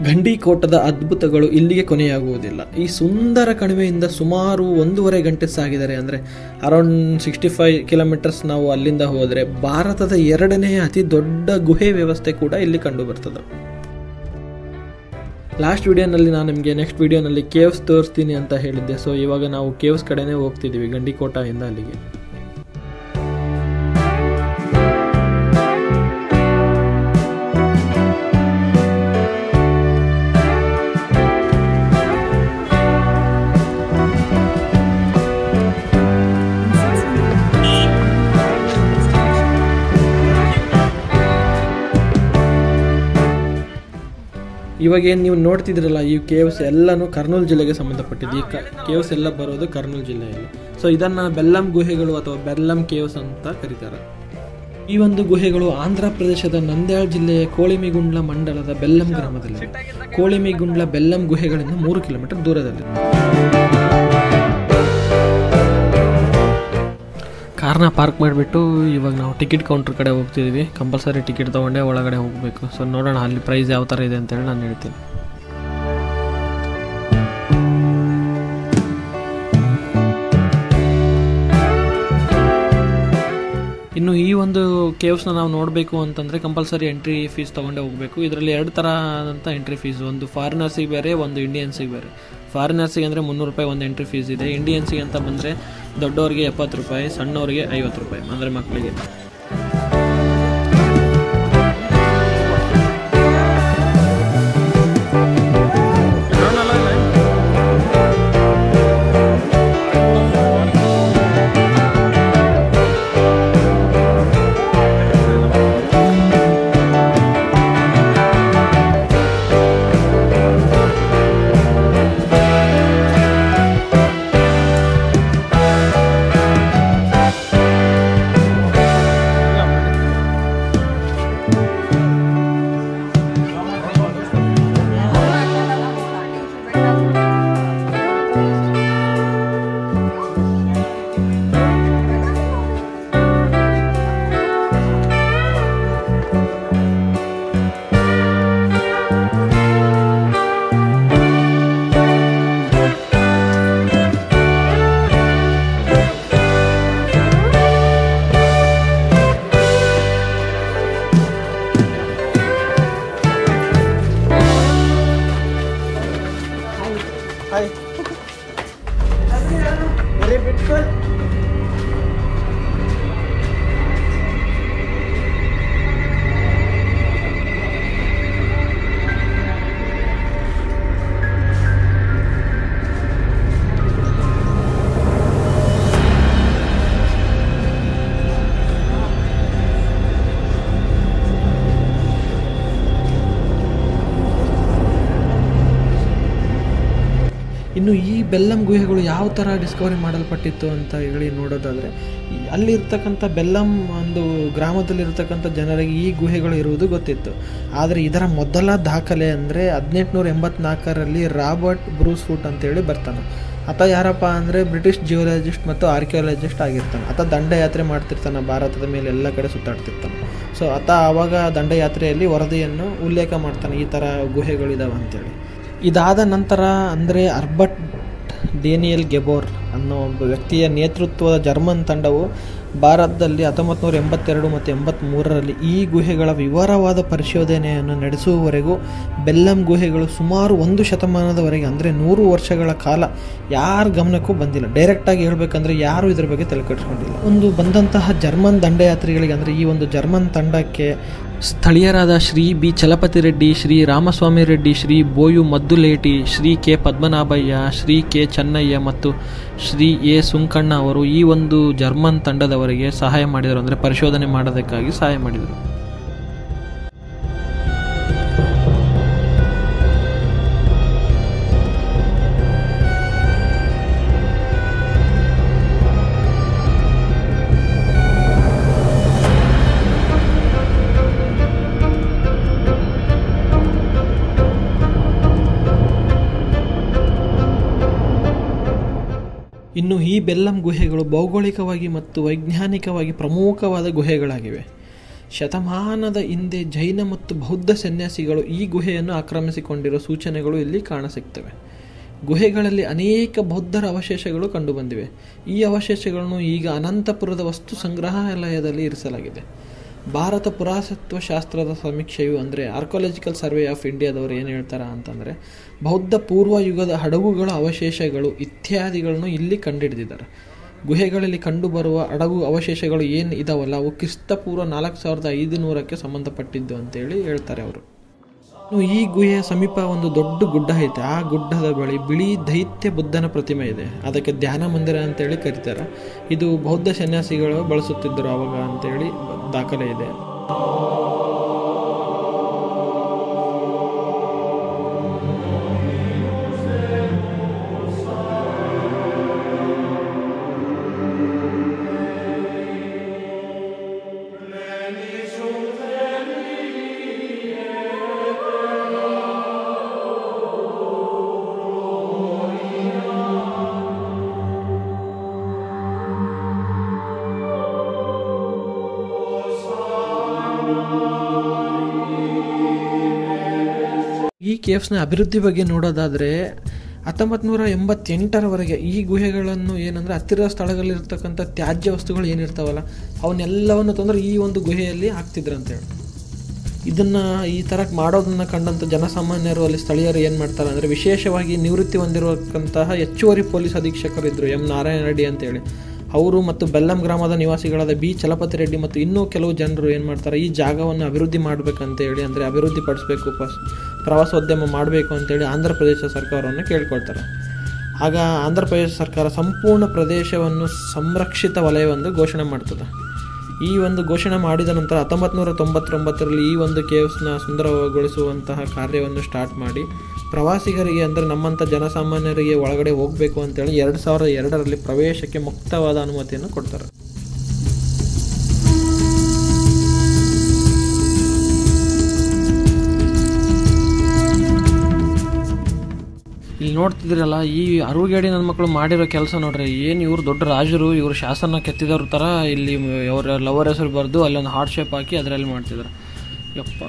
ಗಂಡಿಕೋಟದ ಅದ್ಭುತಗಳು ಇಲ್ಲಿಗೆ ಕೊನೆಯಾಗುವುದಿಲ್ಲ. ಈ ಸುಂದರ ಕಣಿವೆಯಿಂದ ಸುಮಾರು 1.5 ಗಂಟೆ ಸಾಗಿದರೆ, ಅಂದರೆ ಅರೌಂಡ್ 65 ಕಿಲೋಮೀಟರ್ಸ್ ನಾವು ಅಲ್ಲಿಂದ ಹೋದರೆ ಭಾರತದ 2ನೇ ಅತಿ ದೊಡ್ಡ ಗುಹೆ ವ್ಯವಸ್ಥೆ ಕೂಡ ಇಲ್ಲಿ ಕಂಡು ಬರ್ತದೆ. ಲಾಸ್ಟ್ ವಿಡಿಯೋನಲ್ಲಿ ನಾನು ನಿಮಗೆ ನೆಕ್ಸ್ಟ್ ವಿಡಿಯೋನಲ್ಲಿ ಕೇವ್ಸ್ ತೋರಿಸ್ತೀನಿ ಅಂತ ಹೇಳಿದ್ದೆ. ಸೊ ಇವಾಗ ನಾವು ಕೇವ್ಸ್ ಕಡೆನೇ ಹೋಗ್ತಿದ್ದೀವಿ, ಗಂಡಿಕೋಟದಿಂದ ಅಲ್ಲಿಗೆ. ಇವಾಗ ಏನು ನೀವು ನೋಡ್ತಿದ್ರಲ್ಲ, ಈ ಕೇವ್ಸ್ ಎಲ್ಲನೂ ಕರ್ನೂಲ್ ಜಿಲ್ಲೆಗೆ ಸಂಬಂಧಪಟ್ಟಿದ್ದು. ಈ ಕೇವ್ಸ್ ಎಲ್ಲ ಬರೋದು ಕರ್ನೂಲ್ ಜಿಲ್ಲೆಯಲ್ಲಿ. ಸೊ ಇದನ್ನು ಬೆಲ್ಲಂ ಗುಹೆಗಳು ಅಥವಾ ಬೆಲ್ಲಂ ಕೇವ್ಸ್ ಅಂತ ಕರೀತಾರೆ. ಈ ಒಂದು ಗುಹೆಗಳು ಆಂಧ್ರ ಪ್ರದೇಶದ ನಂದ್ಯಾಳ ಜಿಲ್ಲೆಯ ಕೋಳಿಮಿಗುಂಡ್ಲ ಮಂಡಲದ ಬೆಲ್ಲಂ ಗ್ರಾಮದಲ್ಲಿದೆ. ಕೋಳಿಮಿಗುಂಡ್ಲ ಬೆಲ್ಲಂ ಗುಹೆಗಳಿಂದ 3 ಕಿಲೋಮೀಟರ್ ದೂರದಲ್ಲಿದೆ. ಕಾರ್ನ ಪಾರ್ಕ್ ಮಾಡಿಬಿಟ್ಟು ಇವಾಗ ನಾವು ಟಿಕೆಟ್ ಕೌಂಟರ್ ಕಡೆ ಹೋಗ್ತಿದ್ದೀವಿ. ಕಂಪಲ್ಸರಿ ಟಿಕೆಟ್ ತೊಗೊಂಡೇ ಒಳಗಡೆ ಹೋಗಬೇಕು. ಸೊ ನೋಡೋಣ ಅಲ್ಲಿ ಪ್ರೈಸ್ ಯಾವ ಥರ ಇದೆ ಅಂತೇಳಿ ನಾನು ಹೇಳ್ತೀನಿ. ಇನ್ನು ಈ ಒಂದು ಕೇವ್ಸ್ನ ನಾವು ನೋಡಬೇಕು ಅಂತಂದರೆ ಕಂಪಲ್ಸರಿ ಎಂಟ್ರಿ ಫೀಸ್ ತೊಗೊಂಡೇ ಹೋಗಬೇಕು. ಇದರಲ್ಲಿ 2 ಥರ ಆದಂಥ ಎಂಟ್ರಿ ಫೀಸ್, ಒಂದು ಫಾರಿನರ್ಸಿಗೆ ಬೇರೆ, ಒಂದು ಇಂಡಿಯನ್ಸಿಗೆ ಬೇರೆ. ಫಾರಿನರ್ಸಿಗೆ ಅಂದರೆ 300 ರೂಪಾಯಿ ಒಂದು ಎಂಟ್ರಿ ಫೀಸ್ ಇದೆ. ಇಂಡಿಯನ್ಸಿಗೆ ಅಂತ ಬಂದರೆ ದೊಡ್ಡವರಿಗೆ 70 ರೂಪಾಯಿ, ಸಣ್ಣವರಿಗೆ 50 ರೂಪಾಯಿ, ಅಂದರೆ ಮಕ್ಕಳಿಗೆ. Hi. Very beautiful. ಇನ್ನು ಈ ಬೆಲ್ಲಂ ಗುಹೆಗಳು ಯಾವ ಥರ ಡಿಸ್ಕವರಿ ಮಾಡಲ್ಪಟ್ಟಿತ್ತು ಅಂತ ಹೇಳಿ ನೋಡೋದಾದರೆ, ಅಲ್ಲಿರ್ತಕ್ಕಂಥ ಬೆಲ್ಲಂ ಒಂದು ಗ್ರಾಮದಲ್ಲಿರ್ತಕ್ಕಂಥ ಜನರಿಗೆ ಈ ಗುಹೆಗಳು ಇರುವುದು ಗೊತ್ತಿತ್ತು. ಆದರೆ ಇದರ ಮೊದಲ ದಾಖಲೆ ಅಂದರೆ 1884ರಲ್ಲಿ ರಾಬರ್ಟ್ ಬ್ರೂಸ್ ಫುಟ್ ಅಂತೇಳಿ ಬರ್ತಾನೆ. ಆತ ಯಾರಪ್ಪ ಅಂದರೆ ಬ್ರಿಟಿಷ್ ಜಿಯೋಲಜಿಸ್ಟ್ ಮತ್ತು ಆರ್ಕಿಯಾಲಜಿಸ್ಟ್ ಆಗಿರ್ತಾನೆ. ಆತ ದಂಡಯಾತ್ರೆ ಮಾಡ್ತಿರ್ತಾನೆ, ಭಾರತದ ಮೇಲೆ ಎಲ್ಲ ಕಡೆ ಸುತ್ತಾಡ್ತಿರ್ತಾನೆ. ಸೊ ಆತ ಆವಾಗ ದಂಡಯಾತ್ರೆಯಲ್ಲಿ ವರದಿಯನ್ನು ಉಲ್ಲೇಖ ಮಾಡ್ತಾನೆ, ಈ ಥರ ಗುಹೆಗಳಿದಾವೆ ಅಂತೇಳಿ. ಇದಾದ ನಂತರ ಅಂದರೆ ಅರ್ಬರ್ಟ್ ಡೇನಿಯಲ್ ಗೆಬೋರ್ ಅನ್ನೋ ಒಬ್ಬ ವ್ಯಕ್ತಿಯ ನೇತೃತ್ವದ ಜರ್ಮನ್ ತಂಡವು ಭಾರತದಲ್ಲಿ 1982 ಮತ್ತು 83ರಲ್ಲಿ ಈ ಗುಹೆಗಳ ವಿವರವಾದ ಪರಿಶೋಧನೆಯನ್ನು ನಡೆಸುವವರೆಗೂ ಬೆಲ್ಲಂ ಗುಹೆಗಳು ಸುಮಾರು 1 ಶತಮಾನದವರೆಗೆ, ಅಂದರೆ 100 ವರ್ಷಗಳ ಕಾಲ ಯಾರ ಗಮನಕ್ಕೂ ಬಂದಿಲ್ಲ. ಡೈರೆಕ್ಟಾಗಿ ಹೇಳಬೇಕಂದ್ರೆ ಯಾರೂ ಇದ್ರ ಬಗ್ಗೆ ತಲೆ ಕೆಡಿಸ್ಕೊಂಡಿಲ್ಲ. ಒಂದು ಬಂದಂತಹ ಜರ್ಮನ್ ದಂಡಯಾತ್ರಿಗಳಿಗೆ, ಅಂದರೆ ಈ ಒಂದು ಜರ್ಮನ್ ತಂಡಕ್ಕೆ ಸ್ಥಳೀಯರಾದ Shri B Chalapathi Reddy, Shri Ramaswamy Reddy, Shri Boyu Madduleti, Shri K Padmanabhaiah, Shri K Chennaiah ಮತ್ತು ಶ್ರೀ ಎ ಸುಂಕಣ್ಣ ಅವರು ಈ ಒಂದು ಜರ್ಮನ್ ತಂಡದವರಿಗೆ ಸಹಾಯ ಮಾಡಿದರು, ಅಂದರೆ ಪರಿಶೋಧನೆ ಮಾಡೋದಕ್ಕಾಗಿ ಸಹಾಯ ಮಾಡಿದರು. ಇನ್ನು ಈ ಬೆಲ್ಲಂ ಗುಹೆಗಳು ಭೌಗೋಳಿಕವಾಗಿ ಮತ್ತು ವೈಜ್ಞಾನಿಕವಾಗಿ ಪ್ರಮುಖವಾದ ಗುಹೆಗಳಾಗಿವೆ. ಶತಮಾನದ ಹಿಂದೆ ಜೈನ ಮತ್ತು ಬೌದ್ಧ ಸನ್ಯಾಸಿಗಳು ಈ ಗುಹೆಯನ್ನು ಆಕ್ರಮಿಸಿಕೊಂಡಿರುವ ಸೂಚನೆಗಳು ಇಲ್ಲಿ ಕಾಣಸಿಗ್ತವೆ. ಗುಹೆಗಳಲ್ಲಿ ಅನೇಕ ಬೌದ್ಧರ ಅವಶೇಷಗಳು ಕಂಡುಬಂದಿವೆ. ಈ ಅವಶೇಷಗಳನ್ನು ಈಗ ಅನಂತಪುರದ ವಸ್ತು ಸಂಗ್ರಹಾಲಯದಲ್ಲಿ ಇರಿಸಲಾಗಿದೆ. ಭಾರತ ಪುರಾತತ್ವ ಶಾಸ್ತ್ರದ ಸಮೀಕ್ಷೆಯು ಅಂದರೆ ಆರ್ಕಿಯಾಲಜಿಕಲ್ ಸರ್ವೆ ಆಫ್ ಇಂಡಿಯಾದವರು ಏನು ಹೇಳ್ತಾರೆ ಅಂತಂದರೆ, ಬೌದ್ಧ ಪೂರ್ವ ಯುಗದ ಹಡಗುಗಳ ಅವಶೇಷಗಳು ಇತ್ಯಾದಿಗಳನ್ನು ಇಲ್ಲಿ ಕಂಡುಹಿಡಿದಿದ್ದಾರೆ. ಗುಹೆಗಳಲ್ಲಿ ಕಂಡುಬರುವ ಹಡಗು ಅವಶೇಷಗಳು ಏನು ಇದಾವಲ್ಲ, ಅವು ಕ್ರಿಸ್ತಪೂರ್ವ 4500ಕ್ಕೆ ಸಂಬಂಧಪಟ್ಟಿದ್ದು ಅಂತೇಳಿ ಹೇಳ್ತಾರೆ ಅವರು. ಈ ಗುಹೆಯ ಸಮೀಪ ಒಂದು ದೊಡ್ಡ ಗುಡ್ಡ ಐತೆ. ಆ ಗುಡ್ಡದ ಬಳಿ ಬಿಳಿ ದೈತ್ಯ ಬುದ್ಧನ ಪ್ರತಿಮೆ ಇದೆ. ಅದಕ್ಕೆ ಧ್ಯಾನ ಮಂದಿರ ಅಂತೇಳಿ ಕರೀತಾರೆ. ಇದು ಬೌದ್ಧ ಸನ್ಯಾಸಿಗಳು ಬಳಸುತ್ತಿದ್ದರು ಆವಾಗ ಅಂತೇಳಿ ದಾಖಲೆ ಇದೆ. ಈ ಕೇವ್ಸ್ನ ಅಭಿವೃದ್ಧಿ ಬಗ್ಗೆ ನೋಡೋದಾದರೆ 1988ರವರೆಗೆ ಈ ಗುಹೆಗಳನ್ನು ಏನಂದರೆ ಹತ್ತಿರದ ಸ್ಥಳಗಳಲ್ಲಿರ್ತಕ್ಕಂಥ ತ್ಯಾಜ್ಯ ವಸ್ತುಗಳು ಏನಿರ್ತಾವಲ್ಲ ಅವನ್ನೆಲ್ಲವನ್ನು ತಂದರೆ ಈ ಒಂದು ಗುಹೆಯಲ್ಲಿ ಹಾಕ್ತಿದ್ರು ಅಂತೇಳಿ. ಇದನ್ನು ಈ ಥರ ಮಾಡೋದನ್ನು ಕಂಡಂಥ ಜನಸಾಮಾನ್ಯರು ಅಲ್ಲಿ ಸ್ಥಳೀಯರು ಏನು ಮಾಡ್ತಾರೆ ಅಂದರೆ, ವಿಶೇಷವಾಗಿ ನಿವೃತ್ತಿ ಹೊಂದಿರತಕ್ಕಂತಹ ಹೆಚ್ಚುವರಿ ಪೊಲೀಸ್ ಅಧೀಕ್ಷಕರಿದ್ದರು ಎಂ ನಾರಾಯಣ ರೆಡ್ಡಿ ಅಂತೇಳಿ. ಅವರು ಮತ್ತು ಬೆಲ್ಲಂ ಗ್ರಾಮದ ನಿವಾಸಿಗಳಾದ ಬಿ ಚಲಪತಿ ರೆಡ್ಡಿ ಮತ್ತು ಇನ್ನೂ ಕೆಲವು ಜನರು ಏನು ಮಾಡ್ತಾರೆ, ಈ ಜಾಗವನ್ನು ಅಭಿವೃದ್ಧಿ ಮಾಡಬೇಕಂತೇಳಿ, ಅಂದರೆ ಅಭಿವೃದ್ಧಿ ಪಡಿಸ್ಬೇಕು, ಪ್ರವಾಸೋದ್ಯಮ ಮಾಡಬೇಕು ಅಂತೇಳಿ ಆಂಧ್ರ ಪ್ರದೇಶ ಸರ್ಕಾರವನ್ನು ಕೇಳ್ಕೊಳ್ತಾರೆ. ಆಗ ಆಂಧ್ರ ಪ್ರದೇಶ ಸರ್ಕಾರ ಸಂಪೂರ್ಣ ಪ್ರದೇಶವನ್ನು ಸಂರಕ್ಷಿತ ವಲಯವೆಂದು ಘೋಷಣೆ ಮಾಡ್ತದೆ. ಈ ಒಂದು ಘೋಷಣೆ ಮಾಡಿದ ನಂತರ 1999ರಲ್ಲಿ ಈ ಒಂದು ಕೇವ್ಸ್ನ ಸುಂದರಗೊಳಿಸುವಂತಹ ಕಾರ್ಯವನ್ನು ಸ್ಟಾರ್ಟ್ ಮಾಡಿ ಪ್ರವಾಸಿಗರಿಗೆ, ಅಂದರೆ ನಮ್ಮಂಥ ಜನಸಾಮಾನ್ಯರಿಗೆ ಒಳಗಡೆ ಹೋಗಬೇಕು ಅಂತೇಳಿ 2002ರಲ್ಲಿ ಪ್ರವೇಶಕ್ಕೆ ಮುಕ್ತವಾದ ಅನುಮತಿಯನ್ನು ಕೊಡ್ತಾರೆ. ಇಲ್ಲಿ ನೋಡ್ತಿದ್ರಲ್ಲ, ಈ ಅರುಗೇಡಿ ನನ್ನ ಮಕ್ಕಳು ಮಾಡಿರೋ ಕೆಲಸ ನೋಡ್ರಿ. ಏನು ಇವರು ದೊಡ್ಡ ರಾಜರು, ಇವರು ಶಾಸನ ಕೆತ್ತಿದವ್ರ ಥರ ಇಲ್ಲಿ ಅವರ ಲವರ್ ಹೆಸರು ಬರೆದು ಅಲ್ಲೊಂದು ಹಾರ್ಟ್ ಶೇಪ್ ಹಾಕಿ ಅದರಲ್ಲಿ ಮಾಡ್ತಿದ್ದಾರೆ. ಯಪ್ಪ,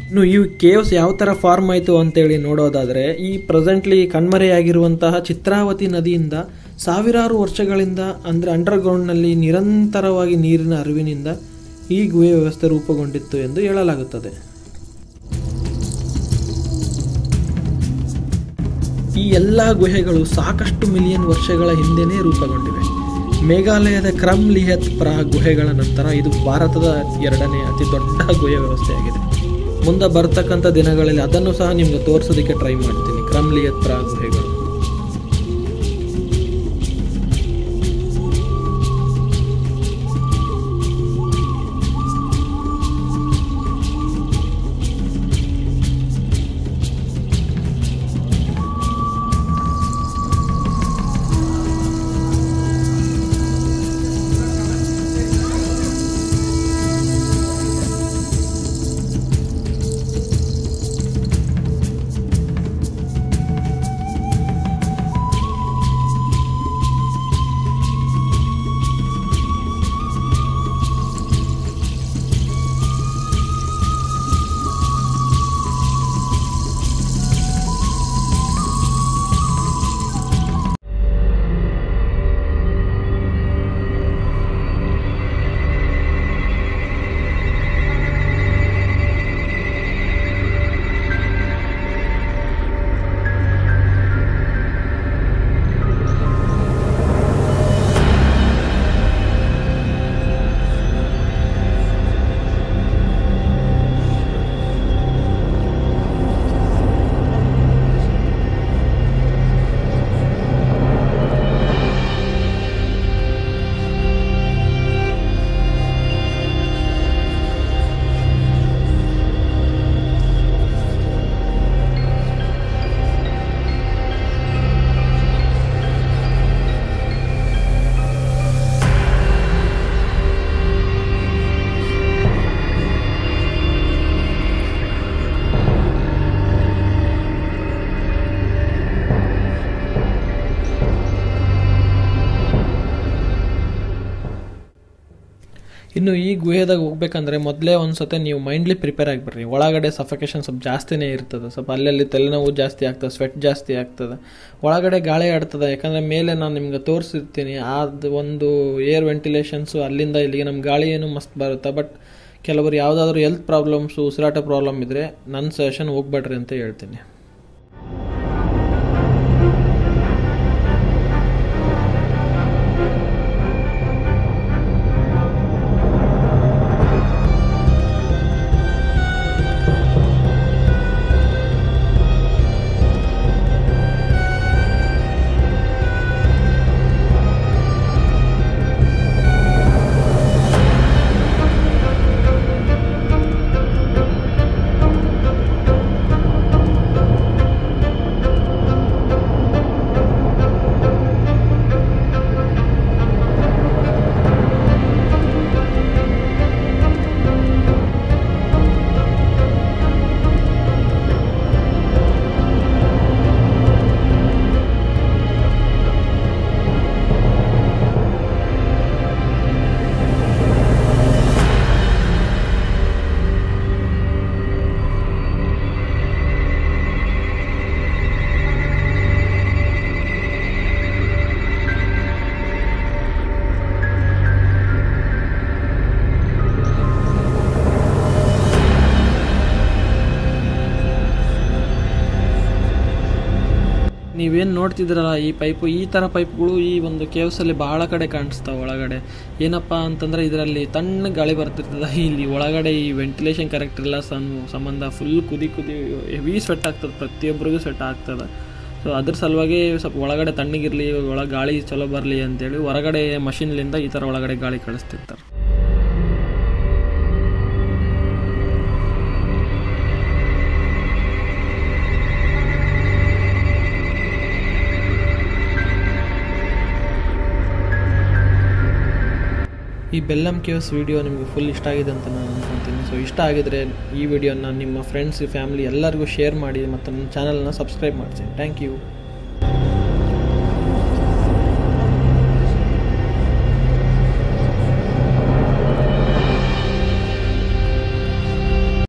ಇನ್ನು ಈ ಕೇವ್ಸ್ ಯಾವ ಥರ ಫಾರ್ಮ್ ಆಯಿತು ಅಂತೇಳಿ ನೋಡೋದಾದರೆ, ಈ ಪ್ರೆಸೆಂಟ್ಲಿ ಕಣ್ಮರೆಯಾಗಿರುವಂತಹ ಚಿತ್ರಾವತಿ ನದಿಯಿಂದ ಸಾವಿರಾರು ವರ್ಷಗಳಿಂದ, ಅಂದರೆ ಅಂಡರ್ಗ್ರೌಂಡ್ನಲ್ಲಿ ನಿರಂತರವಾಗಿ ನೀರಿನ ಹರಿವಿನಿಂದ ಈ ಗುಹೆ ವ್ಯವಸ್ಥೆ ರೂಪುಗೊಂಡಿತ್ತು ಎಂದು ಹೇಳಲಾಗುತ್ತದೆ. ಈ ಎಲ್ಲ ಗುಹೆಗಳು ಸಾಕಷ್ಟು ಮಿಲಿಯನ್ ವರ್ಷಗಳ ಹಿಂದೆಯೇ ರೂಪುಗೊಂಡಿವೆ. ಮೇಘಾಲಯದ ಕ್ರಮ್ ಲಿಯತ್ ಪ್ರಾ ಗುಹೆಗಳ ನಂತರ ಇದು ಭಾರತದ 2ನೇ ಅತಿ ದೊಡ್ಡ ಗುಹೆ ವ್ಯವಸ್ಥೆಯಾಗಿದೆ. ಮುಂದೆ ಬರ್ತಕ್ಕಂಥ ದಿನಗಳಲ್ಲಿ ಅದನ್ನು ಸಹ ನಿಮ್ಗೆ ತೋರಿಸೋದಕ್ಕೆ ಟ್ರೈ ಮಾಡ್ತೀನಿ, ಕ್ರಮ್ ಲಿಯತ್ ಪ್ರಾ ಗುಹೆಗಳು. ಇನ್ನು ಈ ಗುಹೆದಾಗ ಹೋಗ್ಬೇಕಂದ್ರೆ ಮೊದಲೇ ಒಂದು ಸತಿ ನೀವು ಮೈಂಡ್ಲಿ ಪ್ರಿಪೇರ್ ಆಗಿಬಿಡ್ರಿ. ಒಳಗಡೆ ಸಫಕೇಶನ್ ಸ್ವಲ್ಪ ಜಾಸ್ತಿನೇ ಇರ್ತದೆ, ಸ್ವಲ್ಪ ಅಲ್ಲಲ್ಲಿ ತಲೆನೋವು ಜಾಸ್ತಿ ಆಗ್ತದೆ, ಸ್ವೆಟ್ ಜಾಸ್ತಿ ಆಗ್ತದೆ, ಒಳಗಡೆ ಗಾಳಿ ಆಡ್ತದೆ. ಯಾಕಂದರೆ ಮೇಲೆ ನಾನು ನಿಮ್ಗೆ ತೋರಿಸಿರ್ತೀನಿ ಅದು ಒಂದು ಏರ್ ವೆಂಟಿಲೇಷನ್ಸು ಅಲ್ಲಿಂದ ಇಲ್ಲಿಗೆ ನಮ್ಮ ಗಾಳಿ ಏನು ಮಸ್ತ್ ಬರುತ್ತೆ. ಬಟ್ ಕೆಲವರು ಯಾವುದಾದ್ರೂ ಹೆಲ್ತ್ ಪ್ರಾಬ್ಲಮ್ಸು, ಉಸಿರಾಟ ಪ್ರಾಬ್ಲಮ್ ಇದ್ದರೆ ನನ್ನ ಸಜೆಷನ್ ಹೋಗ್ಬೇಡ್ರಿ ಅಂತ ಹೇಳ್ತೀನಿ. ನೀವೇನು ನೋಡ್ತಿದ್ರಲ್ಲ ಈ ಪೈಪು, ಈ ಥರ ಪೈಪ್ಗಳು ಈ ಒಂದು ಕೇವ್ಸಲ್ಲಿ ಭಾಳ ಕಡೆ ಕಾಣಿಸ್ತಾವೆ ಒಳಗಡೆ. ಏನಪ್ಪ ಅಂತಂದರೆ ಇದರಲ್ಲಿ ತಣ್ಣ ಗಾಳಿ ಬರ್ತಿರ್ತದೆ, ಇಲ್ಲಿ ಒಳಗಡೆ ಈ ವೆಂಟಿಲೇಷನ್ ಕರೆಕ್ಟ್ ಇಲ್ಲ ಸಂಬಂಧ ಫುಲ್ ಕುದಿ ಹೆವಿ ಸ್ವೆಟ್ ಆಗ್ತದೆ, ಪ್ರತಿಯೊಬ್ಬರಿಗೂ ಸ್ವೆಟ್ ಆಗ್ತದೆ. ಸೊ ಅದ್ರ ಸಲುವಾಗಿ ಸ್ವಲ್ಪ ಒಳಗಡೆ ತಣ್ಣಗಿರಲಿ, ಒಳಗೆ ಗಾಳಿ ಚಲೋ ಬರಲಿ ಅಂತೇಳಿ ಹೊರಗಡೆ ಮಷಿನ್ಲಿಂದ ಈ ಥರ ಒಳಗಡೆ ಗಾಳಿ ಕಳಿಸ್ತಿರ್ತಾರೆ. ಈ ಬೆಲ್ಲಮ್ ಕೇವ್ಸ್ ವಿಡಿಯೋ ನಿಮಗೆ ಫುಲ್ ಇಷ್ಟ ಆಗಿದೆ ಅಂತ ನಾನು ಅಂದ್ಕೊತೀನಿ. ಸೊ ಇಷ್ಟ ಆಗಿದರೆ ಈ ವಿಡಿಯೋನ ನಿಮ್ಮ ಫ್ರೆಂಡ್ಸ್, ಫ್ಯಾಮಿಲಿ ಎಲ್ಲರಿಗೂ ಶೇರ್ ಮಾಡಿ ಮತ್ತು ನನ್ನ ಚಾನಲ್ನ ಸಬ್ಸ್ಕ್ರೈಬ್ ಮಾಡಿಸಿ. Thank you.